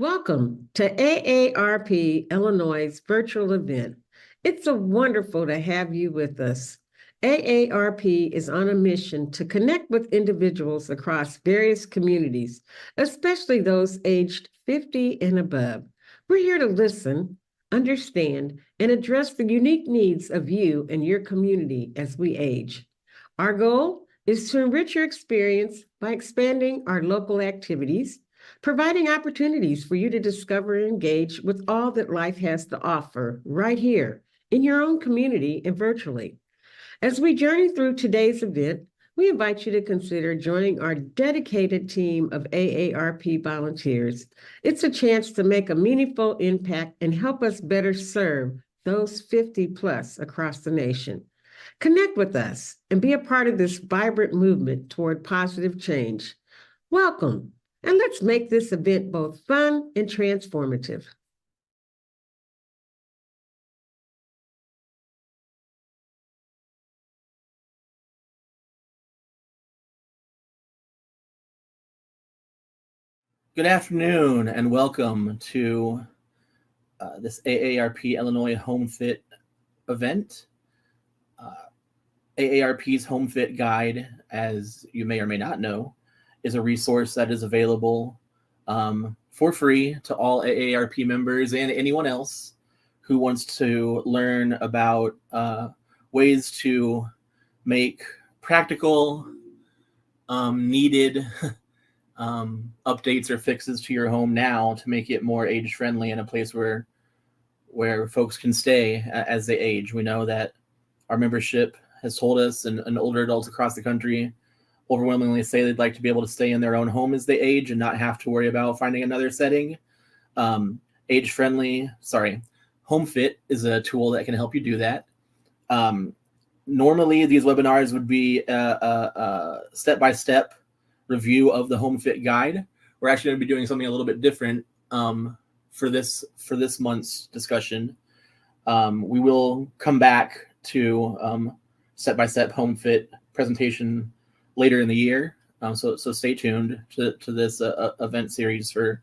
Welcome to AARP Illinois' virtual event. It's so wonderful to have you with us. AARP is on a mission to connect with individuals across various communities, especially those aged 50 and above. We're here to listen, understand, and address the unique needs of you and your community as we age. Our goal is to enrich your experience by expanding our local activities, providing opportunities for you to discover and engage with all that life has to offer right here in your own community and virtually. As we journey through today's event, we invite you to consider joining our dedicated team of AARP volunteers. It's a chance to make a meaningful impact and help us better serve those 50 plus across the nation. Connect with us and be a part of this vibrant movement toward positive change. Welcome, and let's make this event both fun and transformative. Good afternoon and welcome to this AARP Illinois HomeFit event. AARP's HomeFit Guide, as you may or may not know, is a resource that is available for free to all AARP members and anyone else who wants to learn about ways to make practical, needed updates or fixes to your home now to make it more age friendly and a place where folks can stay as they age. We know that our membership has told us, and older adults across the country overwhelmingly say they'd like to be able to stay in their own home as they age and not have to worry about finding another setting. HomeFit is a tool that can help you do that. Normally, these webinars would be a step-by-step review of the HomeFit Guide. We're actually going to be doing something a little bit different for this month's discussion. We will come back to step-by-step HomeFit presentation later in the year. So stay tuned to this event series for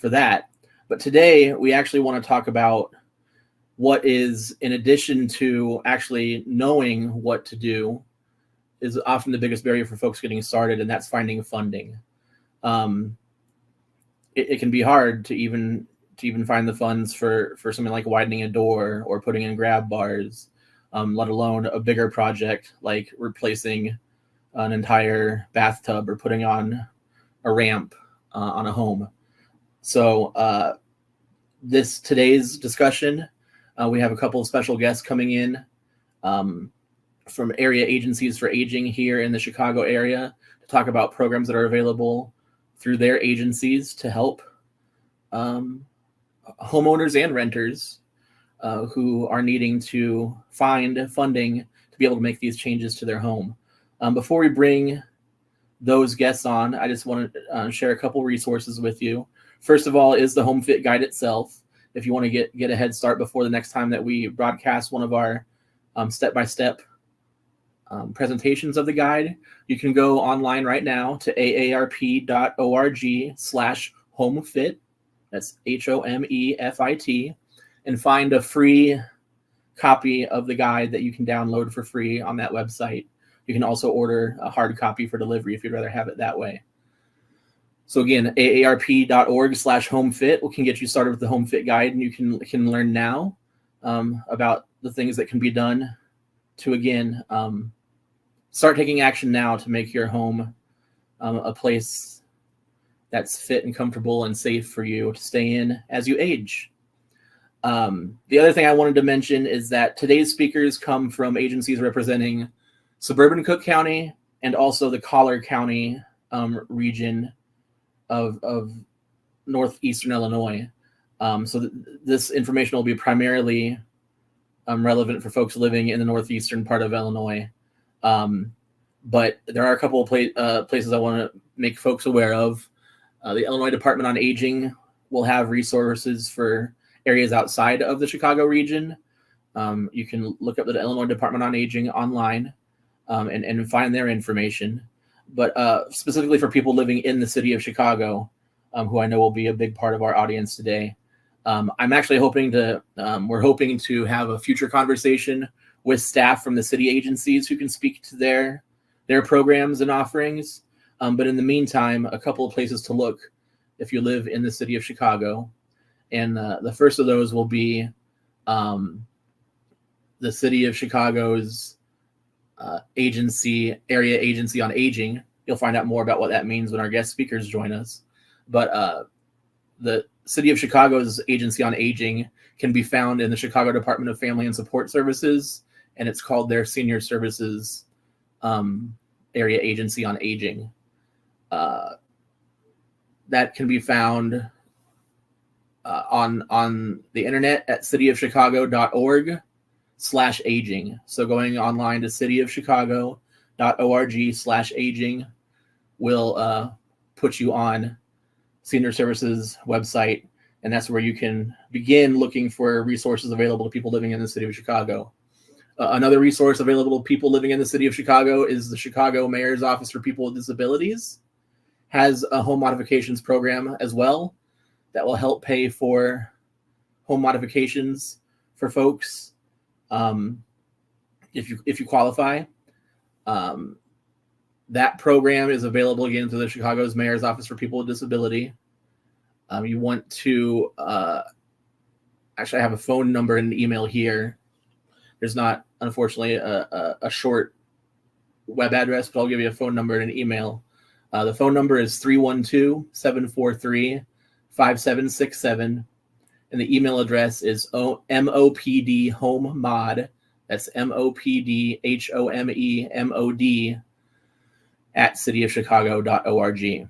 that. But today we actually want to talk about what is, in addition to actually knowing what to do, is often the biggest barrier for folks getting started, and that's finding funding. It can be hard to even find the funds for something like widening a door or putting in grab bars, let alone a bigger project like replacing an entire bathtub or putting on a ramp on a home. So today's discussion, we have a couple of special guests coming in from area agencies for aging here in the Chicago area to talk about programs that are available through their agencies to help homeowners and renters who are needing to find funding to be able to make these changes to their home. Before we bring those guests on, I just want to share a couple resources with you. First of all is the HomeFit Guide itself. If you want to get a head start before the next time that we broadcast one of our step-by-step presentations of the guide, you can go online right now to aarp.org/homefit. That's HOMEFIT, and find a free copy of the guide that you can download for free on that website. You can also order a hard copy for delivery if you'd rather have it that way. So again, aarp.org/homefit can get you started with the HomeFit Guide, and you can learn now about the things that can be done to, again, start taking action now to make your home a place that's fit and comfortable and safe for you to stay in as you age. The other thing I wanted to mention is that today's speakers come from agencies representing suburban Cook County and also the Collier County region of northeastern Illinois. So this information will be primarily relevant for folks living in the northeastern part of Illinois. But there are a couple of places I want to make folks aware of. The Illinois Department on Aging will have resources for areas outside of the Chicago region. You can look up the Illinois Department on Aging online and find their information. But specifically for people living in the city of Chicago, who I know will be a big part of our audience today. I'm actually hoping to, we're hoping to have a future conversation with staff from the city agencies who can speak to their programs and offerings. But in the meantime, a couple of places to look if you live in the city of Chicago. And the first of those will be the city of Chicago's area agency on aging. You'll find out more about what that means when our guest speakers join us. But the city of Chicago's agency on aging can be found in the Chicago Department of Family and Support Services, and it's called their Senior Services Area Agency on Aging. That can be found on the internet at cityofchicago.org/aging. So going online to cityofchicago.org/aging will put you on Senior Services website, and that's where you can begin looking for resources available to people living in the city of Chicago. Another resource available to people living in the city of Chicago is the Chicago Mayor's Office for People with Disabilities. Has a home modifications program as well that will help pay for home modifications for folks if you qualify. That program is available again through the Chicago's Mayor's Office for People with Disability. You want to actually I have a phone number and an email here. There's not, unfortunately, a short web address, but I'll give you a phone number and an email. The phone number is 312-743-5767. And the email address is mopdhomemod. That's mopdhomemod at cityofchicago.org.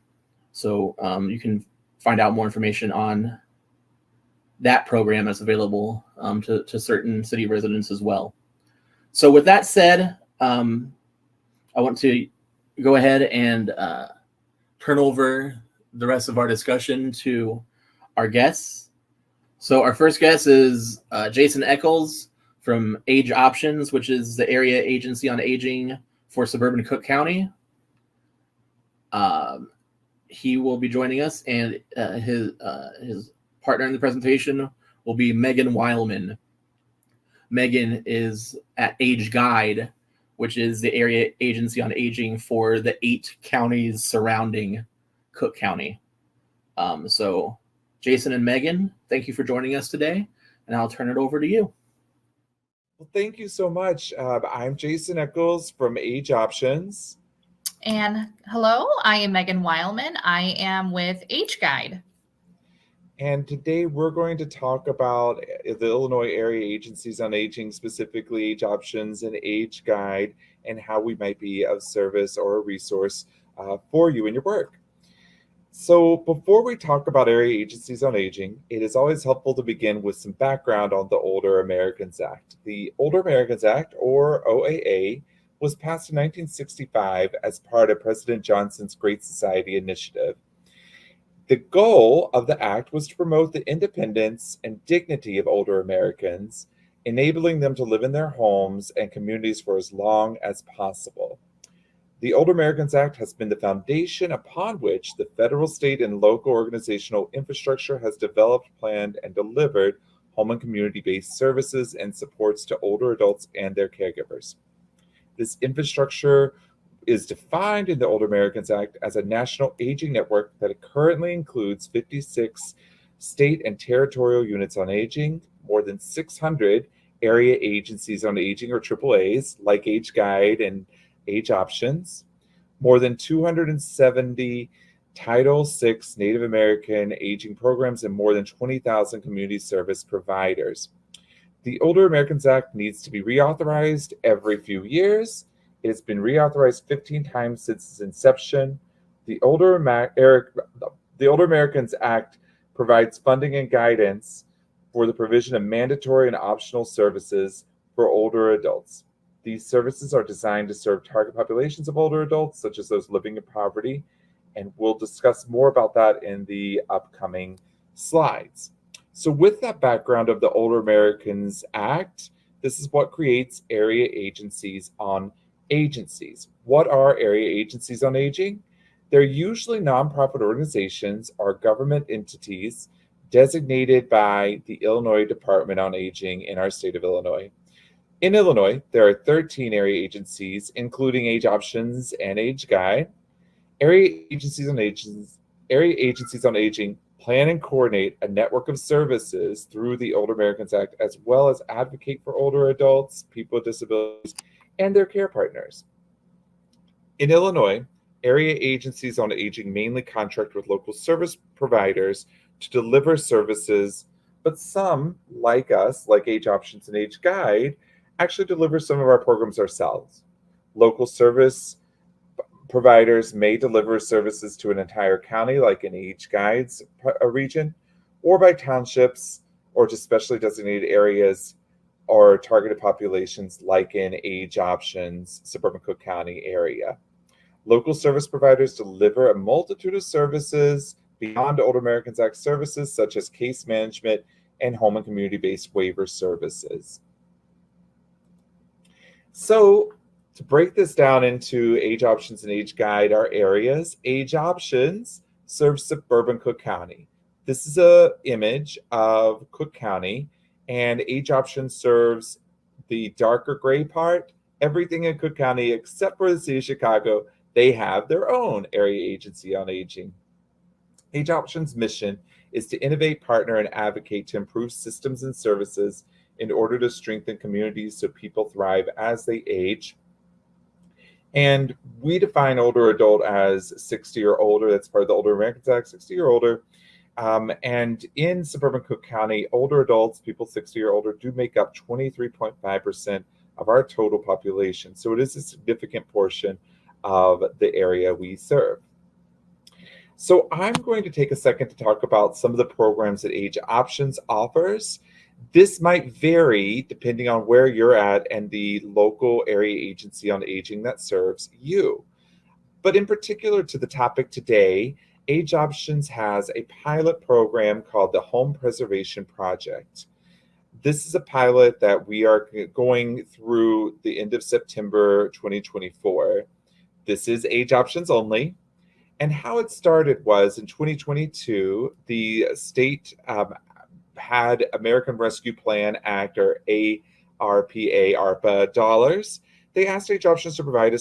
So you can find out more information on that program that's available to certain city residents as well. So with that said, I want to go ahead and turn over the rest of our discussion to our guests. So our first guest is Jason Eccles from Age Options, which is the area agency on aging for suburban Cook County. He will be joining us, and his partner in the presentation will be Megan Weilman. Megan is at Age Guide, which is the area agency on aging for the 8 counties surrounding Cook County. So Jason and Megan, thank you for joining us today, and I'll turn it over to you. Well, thank you so much. I'm Jason Eccles from Age Options. And hello, I am Megan Weilman. I am with Age Guide. And today we're going to talk about the Illinois Area Agencies on Aging, specifically Age Options and Age Guide, and how we might be of service or a resource for you in your work. So before we talk about Area Agencies on Aging, it is always helpful to begin with some background on the Older Americans Act. The Older Americans Act, or OAA, was passed in 1965 as part of President Johnson's Great Society initiative. The goal of the act was to promote the independence and dignity of older Americans, enabling them to live in their homes and communities for as long as possible. The Older Americans Act has been the foundation upon which the federal, state, and local organizational infrastructure has developed, planned, and delivered home and community-based services and supports to older adults and their caregivers. This infrastructure is defined in the Older Americans Act as a national aging network that currently includes 56 state and territorial units on aging, more than 600 area agencies on aging, or AAAs, like Age Guide and Age Options, more than 270 Title VI Native American aging programs, and more than 20,000 community service providers. The Older Americans Act needs to be reauthorized every few years. It has been reauthorized 15 times since its inception. The Older Americans Act provides funding and guidance for the provision of mandatory and optional services for older adults. These services are designed to serve target populations of older adults, such as those living in poverty, and we'll discuss more about that in the upcoming slides. So with that background of the Older Americans Act, this is what creates area agencies on agencies. What are area agencies on aging? They're usually nonprofit organizations or government entities designated by the Illinois Department on Aging in our state of Illinois. In Illinois, there are 13 area agencies, including Age Options and Age Guide. Area agencies on aging plan and coordinate a network of services through the Older Americans Act, as well as advocate for older adults, people with disabilities, and their care partners. In Illinois, area agencies on aging mainly contract with local service providers to deliver services, but some, like us, like Age Options and Age Guide, actually deliver some of our programs ourselves. Local service providers may deliver services to an entire county, like in Age Guide's region, or by townships, or to specially designated areas or targeted populations, like in Age Options, suburban Cook County area. Local service providers deliver a multitude of services beyond Older Americans Act services, such as case management and home and community-based waiver services. So, to break this down into Age Options and Age Guide, our areas, Age Options serves suburban Cook County. This is an image of Cook County, and Age Options serves the darker gray part. Everything in Cook County, except for the city of Chicago, they have their own area agency on aging. Age Options' mission is to innovate, partner, and advocate to improve systems and services in order to strengthen communities so people thrive as they age. And we define older adult as 60 or older. That's part of the Older Americans Act, 60 or older. And in suburban Cook County, older adults, people 60 or older, do make up 23.5% of our total population. So it is a significant portion of the area we serve. So I'm going to take a second to talk about some of the programs that Age Options offers. This might vary depending on where you're at and the local area agency on aging that serves you. But in particular to the topic today, Age Options has a pilot program called the Home Preservation Project. This is a pilot that we are going through the end of September 2024. This is Age Options only. And how it started was in 2022, the state had American Rescue Plan Act, or AARP dollars. They asked Age Options to provide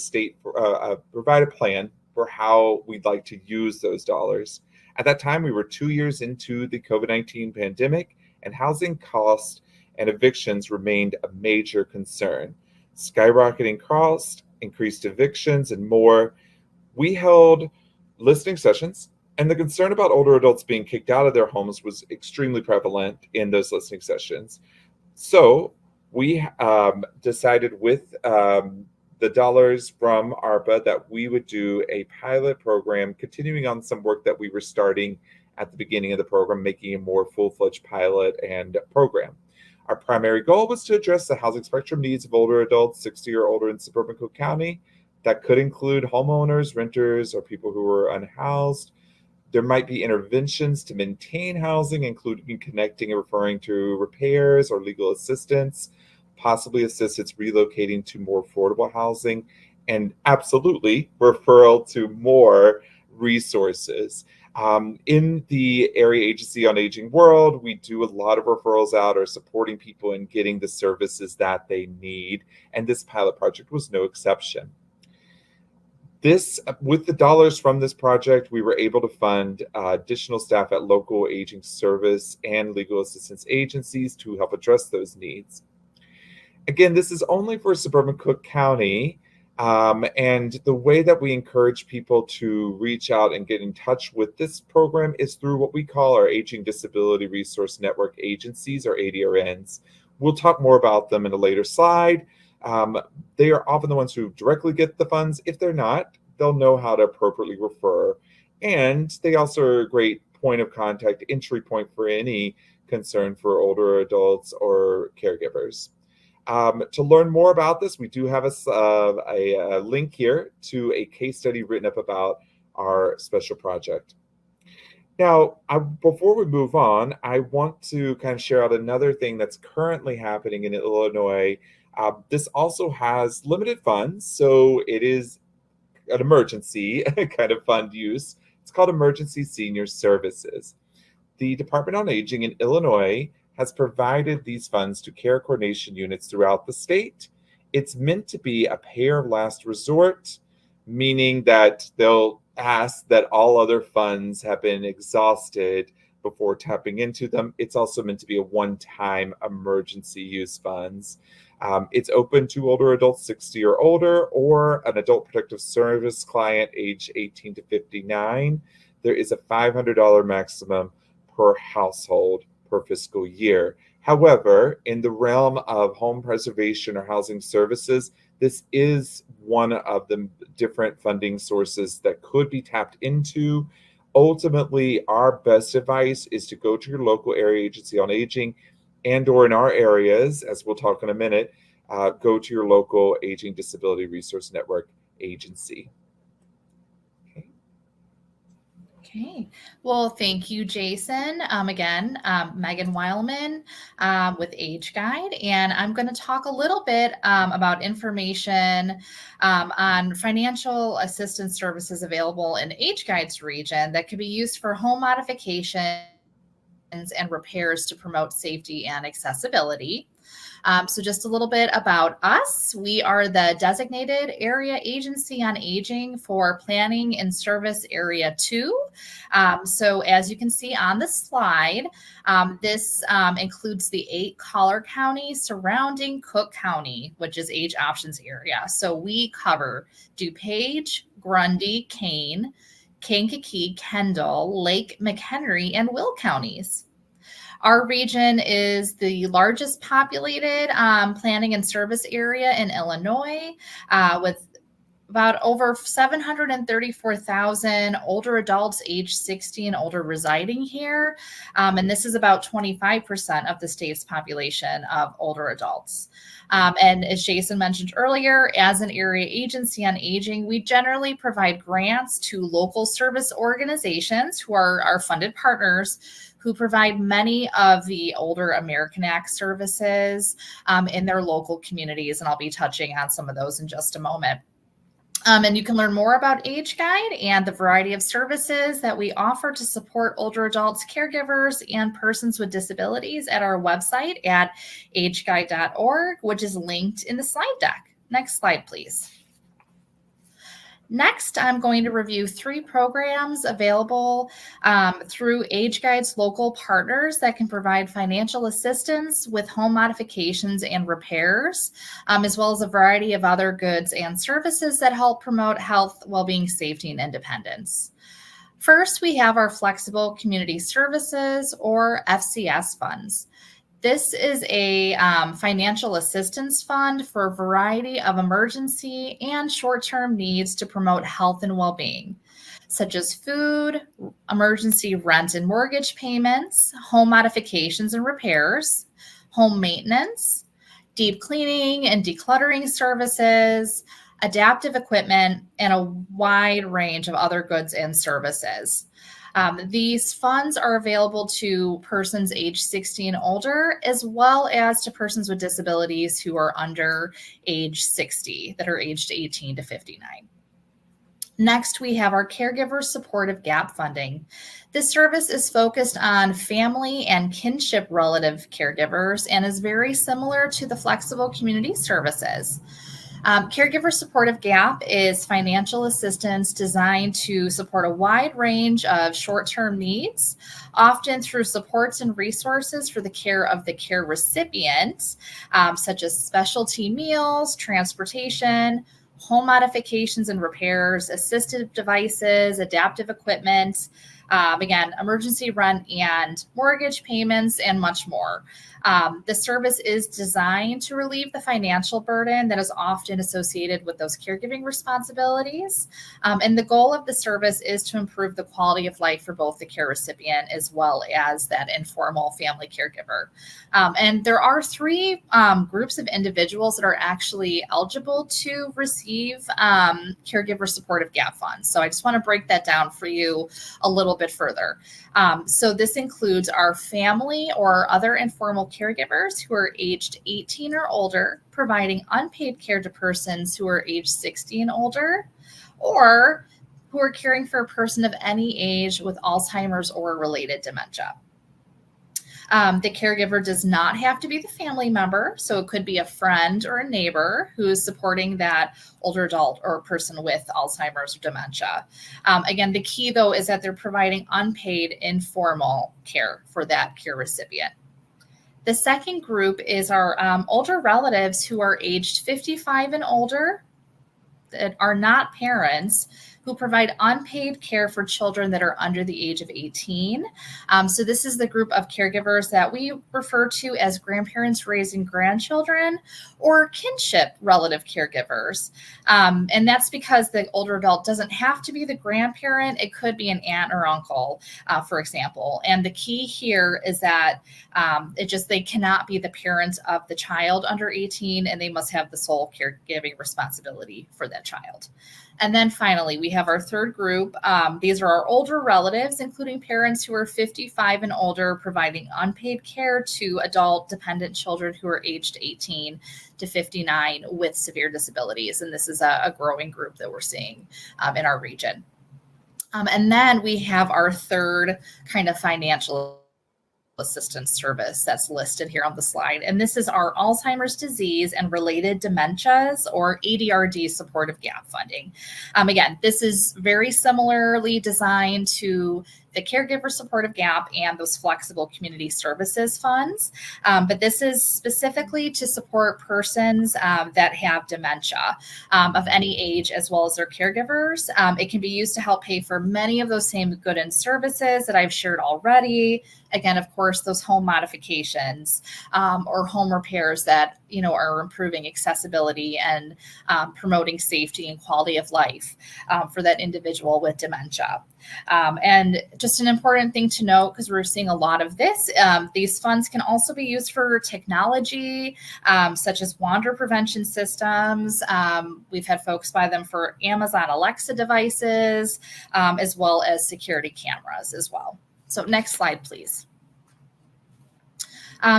provide a plan for how we'd like to use those dollars. At that time, we were 2 years into the COVID-19 pandemic, and housing costs and evictions remained a major concern. Skyrocketing costs, increased evictions, and more. We held listening sessions, and the concern about older adults being kicked out of their homes was extremely prevalent in those listening sessions. So we decided with the dollars from ARPA that we would do a pilot program, continuing on some work that we were starting at the beginning of the program, making a more full-fledged pilot and program. Our primary goal was to address the housing spectrum needs of older adults 60 or older in suburban Cook County. That could include homeowners, renters, or people who are unhoused. There might be interventions to maintain housing, including connecting and referring to repairs or legal assistance, possibly assistance relocating to more affordable housing, and absolutely referral to more resources. In the area agency on aging world, we do a lot of referrals out or supporting people in getting the services that they need, and this pilot project was no exception. With the dollars from this project, we were able to fund additional staff at local aging service and legal assistance agencies to help address those needs. Again, this is only for suburban Cook County, and the way that we encourage people to reach out and get in touch with this program is through what we call our Aging Disability Resource Network agencies, or ADRNs. We'll talk more about them in a later slide. They are often the ones who directly get the funds. If they're not, they'll know how to appropriately refer. And they also are a great point of contact, entry point for any concern for older adults or caregivers. To learn more about this, we do have a link here to a case study written up about our special project. Now, before we move on, I want to kind of share out another thing that's currently happening in Illinois. This also has limited funds, so it is an emergency kind of fund use. It's called Emergency Senior Services. The Department on Aging in Illinois has provided these funds to care coordination units throughout the state. It's meant to be a payer of last resort, meaning that they'll ask that all other funds have been exhausted before tapping into them. It's also meant to be a one-time emergency use funds. It's open to older adults 60 or older, or an adult protective service client age 18 to 59. There is a $500 maximum per household per fiscal year. However, in the realm of home preservation or housing services, this is one of the different funding sources that could be tapped into. Ultimately, our best advice is to go to your local area agency on aging, and or in our areas, as we'll talk in a minute, go to your local Aging Disability Resource Network agency. Okay. Well, thank you, Jason. Again, Megan Weilman with Age Guide, and I'm going to talk a little bit about information on financial assistance services available in Age Guide's region that can be used for home modifications and repairs to promote safety and accessibility. So just a little bit about us. We are the designated area agency on aging for Planning and Service Area 2. So as you can see on the slide, this includes the 8 collar counties surrounding Cook County, which is age options area. So we cover DuPage, Grundy, Kane, Kankakee, Kendall, Lake McHenry, and Will counties. Our region is the largest populated planning and service area in Illinois, with about over 734,000 older adults age 60 and older residing here. And this is about 25% of the state's population of older adults. And as Jason mentioned earlier, as an area agency on aging, we generally provide grants to local service organizations who are our funded partners, who provide many of the older American Act services in their local communities. And I'll be touching on some of those in just a moment. And you can learn more about Age Guide and the variety of services that we offer to support older adults, caregivers, and persons with disabilities at our website at ageguide.org, which is linked in the slide deck. Next slide, please. Next, I'm going to review 3 programs available through Age Guide's local partners that can provide financial assistance with home modifications and repairs, as well as a variety of other goods and services that help promote health, well-being, safety, and independence. First, we have our Flexible Community Services, or FCS funds. This is a financial assistance fund for a variety of emergency and short-term needs to promote health and well-being, such as food, emergency rent and mortgage payments, home modifications and repairs, home maintenance, deep cleaning and decluttering services, adaptive equipment, and a wide range of other goods and services. These funds are available to persons age 60 and older, as well as to persons with disabilities who are under age 60, that are aged 18 to 59. Next, we have our Caregiver Supportive Gap funding. This service is focused on family and kinship relative caregivers and is very similar to the Flexible Community Services. Caregiver Supportive Gap is financial assistance designed to support a wide range of short-term needs, often through supports and resources for the care of the care recipient, such as specialty meals, transportation, home modifications and repairs, assistive devices, adaptive equipment, again, emergency rent and mortgage payments, and much more. The service is designed to relieve the financial burden that is often associated with those caregiving responsibilities. And the goal of the service is to improve the quality of life for both the care recipient as well as that informal family caregiver. And there are 3 groups of individuals that are actually eligible to receive Caregiver Supportive Gap funds. So I just want to break that down for you a little bit further. So this includes our family or other informal caregivers who are aged 18 or older, providing unpaid care to persons who are age 60 and older, or who are caring for a person of any age with Alzheimer's or related dementia. The caregiver does not have to be the family member, so it could be a friend or a neighbor who is supporting that older adult or person with Alzheimer's or dementia. Again, the key though is that they're providing unpaid informal care for that care recipient. The second group is our older relatives who are aged 55 and older that are not parents, who provide unpaid care for children that are under the age of 18. So this is the group of caregivers that we refer to as grandparents raising grandchildren or kinship relative caregivers. And that's because the older adult doesn't have to be the grandparent. It could be an aunt or uncle, for example. And the key here is that they cannot be the parents of the child under 18, and they must have the sole caregiving responsibility for that child. And then finally, we have our third group. These are our older relatives, including parents who are 55 and older, providing unpaid care to adult dependent children who are aged 18 to 59 with severe disabilities. And this is a growing group that we're seeing in our region. And then we have our third kind of financial assistance service that's listed here on the slide. And this is our Alzheimer's disease and related dementias, or ADRD supportive gap funding. Again, this is very similarly designed to the caregiver supportive gap and those flexible community services funds. But this is specifically to support persons that have dementia of any age, as well as their caregivers. It can be used to help pay for many of those same goods and services that I've shared already. Again, of course, those home modifications or home repairs that are improving accessibility and promoting safety and quality of life for that individual with dementia. And just an important thing to note, because we're seeing a lot of this, these funds can also be used for technology, such as wander prevention systems. We've had folks buy them for Amazon Alexa devices, as well as security cameras as well. So next slide, please.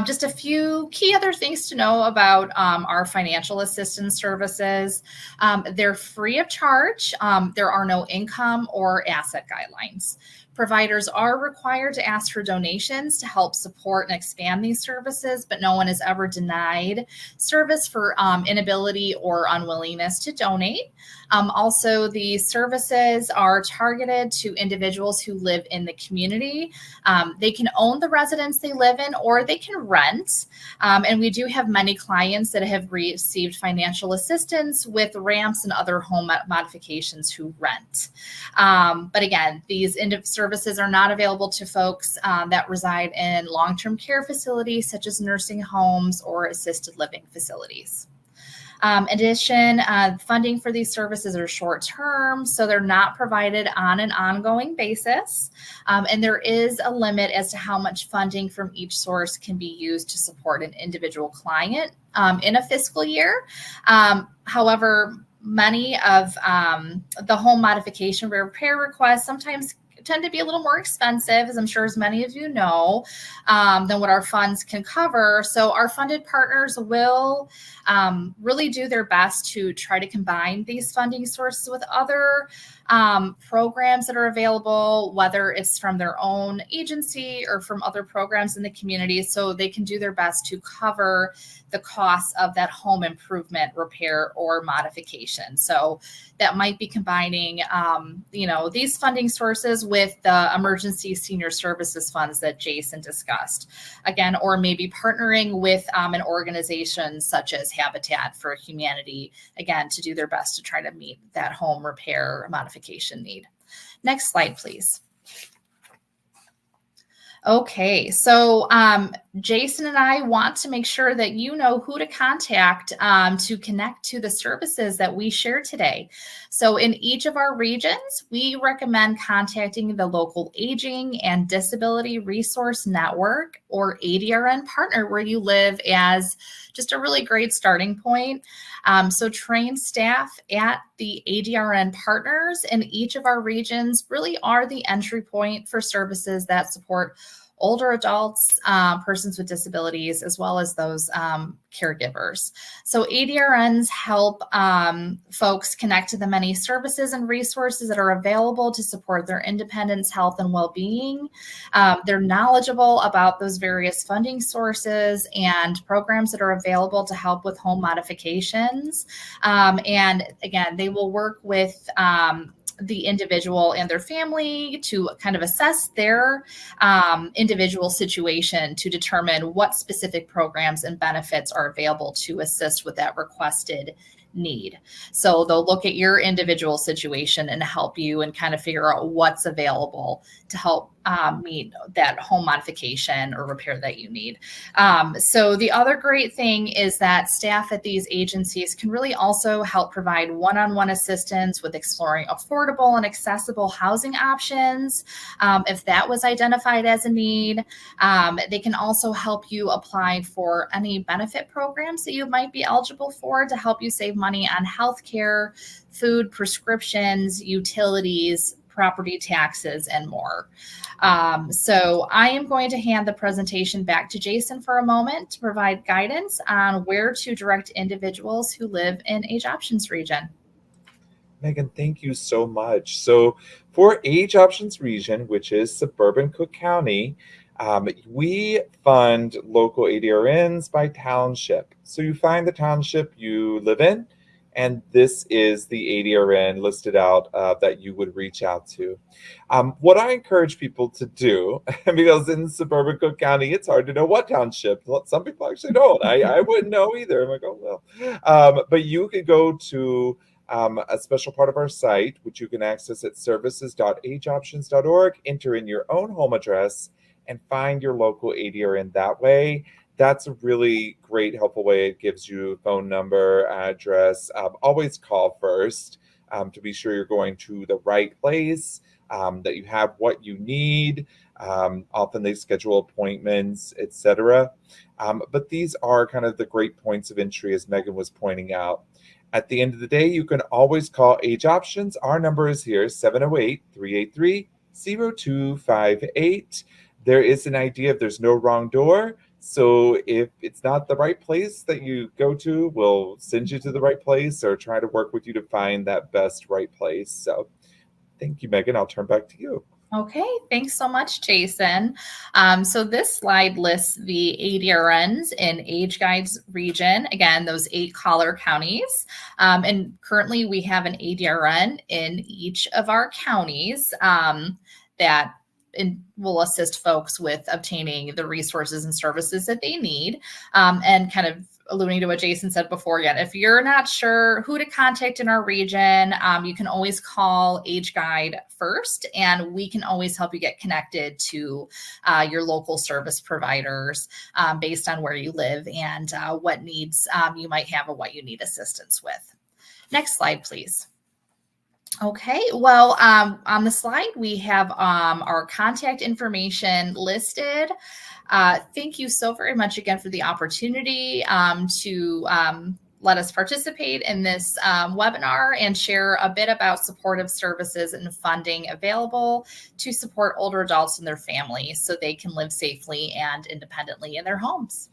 Just a few key other things to know about our financial assistance services. They're free of charge. There are no income or asset guidelines. Providers are required to ask for donations to help support and expand these services, but no one is ever denied service for inability or unwillingness to donate. Also, the services are targeted to individuals who live in the community. They can own the residence they live in, or they can rent. And we do have many clients that have received financial assistance with ramps and other home modifications who rent. But again, these services are not available to folks that reside in long-term care facilities, such as nursing homes or assisted living facilities. In addition, funding for these services are short-term, so they're not provided on an ongoing basis. And there is a limit as to how much funding from each source can be used to support an individual client in a fiscal year. However, many of the home modification repair requests sometimes tend to be a little more expensive, as I'm sure as many of you know, than what our funds can cover. So our funded partners will really do their best to try to combine these funding sources with other programs that are available, whether it's from their own agency or from other programs in the community, so they can do their best to cover the costs of that home improvement, repair, or modification. So that might be combining, these funding sources with the emergency senior services funds that Jason discussed. Again, or maybe partnering with an organization such as Habitat for Humanity, again, to do their best to try to meet that home repair modification need. Next slide, please. Okay, so Jason and I want to make sure that you know who to contact to connect to the services that we share today. So in each of our regions, we recommend contacting the local Aging and Disability Resource Network, or ADRN partner where you live, as just a really great starting point. So trained staff at the ADRN partners in each of our regions really are the entry point for services that support older adults, persons with disabilities, as well as those caregivers. So ADRNs help folks connect to the many services and resources that are available to support their independence, health, and well-being. They're knowledgeable about those various funding sources and programs that are available to help with home modifications. And again, they will work with the individual and their family to kind of assess their individual situation to determine what specific programs and benefits are available to assist with that requested need. So they'll look at your individual situation and help you and kind of figure out what's available to help meet that home modification or repair that you need. So the other great thing is that staff at these agencies can really also help provide one-on-one assistance with exploring affordable and accessible housing options. If that was identified as a need, they can also help you apply for any benefit programs that you might be eligible for to help you save money on healthcare, food, prescriptions, utilities, property taxes, and more. So I am going to hand the presentation back to Jason for a moment to provide guidance on where to direct individuals who live in Age Options region. Megan, thank you so much. So for Age Options region, which is suburban Cook County, we fund local ADRNs by township. So you find the township you live in, and this is the ADRN listed out that you would reach out to. What I encourage people to do, because in suburban Cook County, it's hard to know what township. Some people actually don't. I wouldn't know either. I'm like, oh, well. But you could go to a special part of our site, which you can access at services.ageoptions.org, enter in your own home address, and find your local ADRN that way. That's a really great, helpful way. It gives you a phone number, address. Always call first to be sure you're going to the right place, that you have what you need. Often they schedule appointments, etc. But these are kind of the great points of entry, as Megan was pointing out. At the end of the day, you can always call Age Options. Our number is here, 708-383-0258. There is an idea if there's no wrong door. So if it's not the right place that you go to, we'll send you to the right place or try to work with you to find that best right place. So thank you, Megan. I'll turn back to you. Okay, thanks so much, Jason. So this slide lists the ADRNs in Age Guides region. Again, those 8 collar counties. And currently we have an ADRN in each of our counties that will assist folks with obtaining the resources and services that they need. And kind of alluding to what Jason said before, again, if you're not sure who to contact in our region, you can always call Age Guide first, and we can always help you get connected to your local service providers based on where you live and what needs you might have or what you need assistance with. Next slide, please. Okay, well, on the slide, we have our contact information listed. Thank you so very much again for the opportunity to let us participate in this webinar and share a bit about supportive services and funding available to support older adults and their families so they can live safely and independently in their homes.